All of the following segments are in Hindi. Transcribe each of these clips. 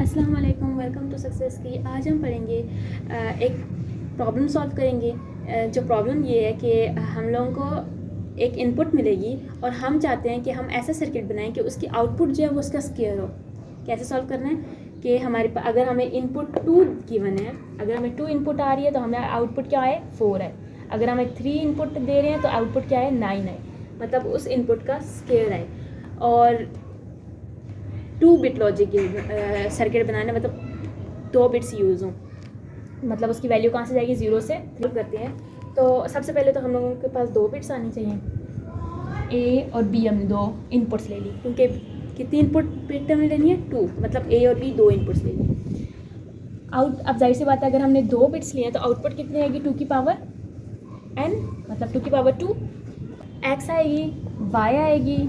अस्सलाम वालेकुम, वेलकम टू सक्सेस की। आज हम पढ़ेंगे एक प्रॉब्लम सॉल्व करेंगे। जो प्रॉब्लम ये है कि हम लोगों को एक इनपुट मिलेगी और हम चाहते हैं कि हम ऐसा सर्किट बनाएं कि उसकी आउटपुट जो है वो उसका स्क्वायर हो। कैसे सॉल्व करना है कि हमारे पास अगर हमें इनपुट 2 गिवन है, अगर हमें 2 इनपुट आ रही है तो हमें आउटपुट क्या है 4 है। अगर हमें 3 इनपुट दे रहे हैं तो आउटपुट क्या है 9 है, मतलब उस इनपुट का स्क्वायर है। और 2 बिट लॉजिक सर्किट बनाने मतलब 2 बिट्स यूज़ हों, मतलब उसकी वैल्यू कहाँ से जाएगी 0 से 3 करते हैं। तो सबसे पहले तो हम लोगों के पास 2 बिट्स आनी चाहिए। ए और बी हमने 2 इनपुट्स ले ली, क्योंकि कितनी इनपुट बिट हमने लेनी है 2, मतलब ए और बी 2 इनपुट्स ले ली। अब जाहिर सी बात है अगर हमने 2 बिट्स लिए हैं तो आउटपुट कितनी आएगी 2 की पावर n, मतलब 2 की पावर 2। x आएगी, y आएगी,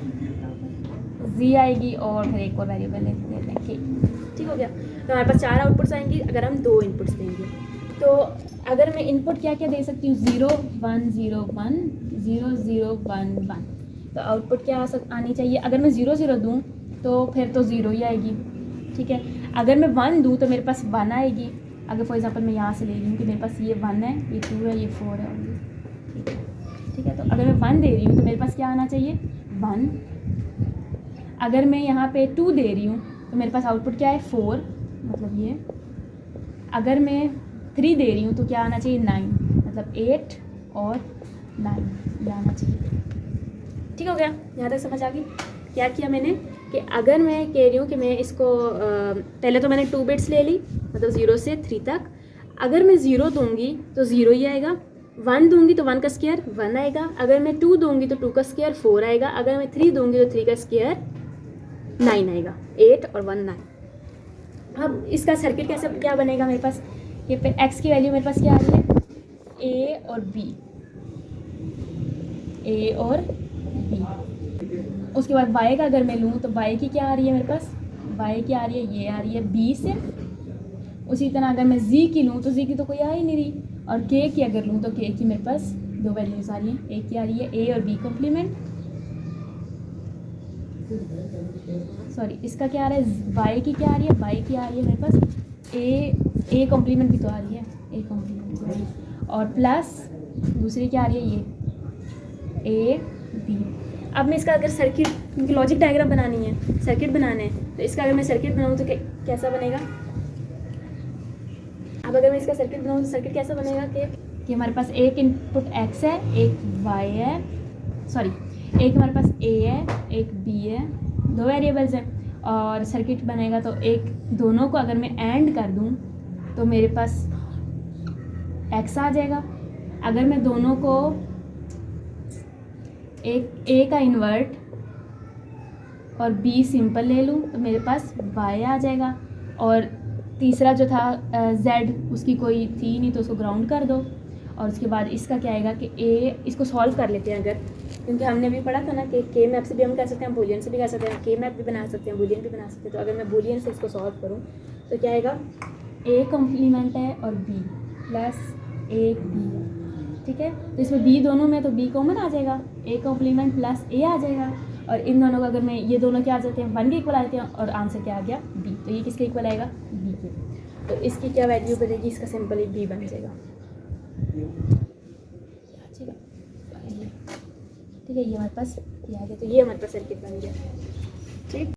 z आएगी और फिर एक और वेरिएबल लेते हैं k। ठीक हो गया। तो हमारे पास 4 आउटपुट्स आएंगी अगर हम 2 इनपुट्स देंगे। तो अगर मैं इनपुट क्या क्या दे सकती हूँ 0 1 0 1 0 0 1 1, तो आउटपुट क्या आनी चाहिए। अगर मैं 0 0 दूँ तो फिर तो 0 ही आएगी। ठीक है। अगर मैं 1 दूँ तो मेरे पास 1 आएगी। अगर फॉर एग्जांपल मैं यहाँ से ले रही हूँ कि मेरे पास ये 1 है, ये 2 है, ये 4 है और ये ठीक है। तो अगर मैं 1 दे रही हूँ तो मेरे पास क्या आना चाहिए 1। अगर मैं यहाँ पे 2 दे रही हूँ तो मेरे पास आउटपुट क्या है 4, मतलब ये। अगर मैं 3 दे रही हूँ तो क्या आना चाहिए 9, मतलब 8 और 9 ये आना चाहिए। ठीक हो गया, यहाँ तक समझ आ गई। क्या किया मैंने कि अगर मैं कह रही हूँ कि मैं इसको पहले तो मैंने 2 बिट्स ले ली, मतलब 0 से 3 तक। अगर मैं 0 दूँगी तो 0 ही आएगा, 1 दूँगी तो 1 का स्क्वायर 1 आएगा, अगर मैं 2 दूँगी तो 2 का स्क्वायर 4 आएगा, अगर मैं 3 दूँगी तो 3 का स्क्वायर 9 आएगा, 8 और 1 9। अब इसका सर्किट कैसे क्या बनेगा मेरे पास, ये पे x की वैल्यू मेरे पास क्या आ रही है a और b, a और b। उसके बाद y का अगर मैं लूँ तो y की क्या आ रही है मेरे पास, y की आ रही है ये आ रही है b से। उसी तरह अगर मैं z की लूँ तो z की तो कोई आ ही नहीं रही, और k की अगर लूँ तो k की मेरे पास 2 वैल्यूज़ आ रही हैं। एक की आ रही है a और b कॉम्प्लीमेंट, सॉरी इसका क्या आ रहा है y की क्या आ रही है, y की आ रही है मेरे पास a कॉम्प्लीमेंट भी तो आ रही है, a कॉम्प्लीमेंट भी आ रही है, और प्लस दूसरी क्या आ रही है ये a b। अब मैं इसका अगर सर्किट, क्योंकि लॉजिक डायग्राम बनानी है, सर्किट बनाना है, तो इसका अगर मैं सर्किट बनाऊँ तो कैसा बनेगा। अब अगर मैं इसका सर्किट बनाऊँ तो सर्किट कैसा बनेगा कि हमारे पास एक इनपुट x है, एक y है, सॉरी एक हमारे पास a है, एक b है, 2 वेरिएबल्स हैं। और सर्किट बनेगा तो एक दोनों को अगर मैं एंड कर दूं तो मेरे पास x आ जाएगा। अगर मैं दोनों को एक a का इन्वर्ट और b सिंपल ले लूं तो मेरे पास y आ जाएगा। और तीसरा जो था z, उसकी कोई थी नहीं तो उसको ग्राउंड कर दो। और उसके बाद इसका क्या आएगा कि a, इसको सॉल्व कर लेते हैं अगर, क्योंकि हमने भी पढ़ा था ना कि के मैप से भी हम कर सकते हैं, बूलियन से भी कर सकते हैं, के मैप भी बना सकते हैं, बूलियन भी बना सकते हैं। तो अगर मैं बूलियन से इसको सॉल्व करूँ तो क्या आएगा a कॉम्प्लीमेंट है और b प्लस एक b है। ठीक है। तो इसमें b दोनों में तो b कॉमन आ जाएगा, a कॉम्प्लीमेंट प्लस a आ जाएगा। और इन दोनों का अगर मैं ये दोनों क्या आ जाते हैं 1 के इक्वल आ जाते हैं, और आंसर क्या आ गया b। तो ये किसके इक्वल आएगा b के। तो इसकी क्या वैल्यू बनेगी, इसका सिंपल ही b बन जाएगा। ठीक है, ये हमारे पास ये आ गया। तो ये हमारे पास सर्किट बन गया।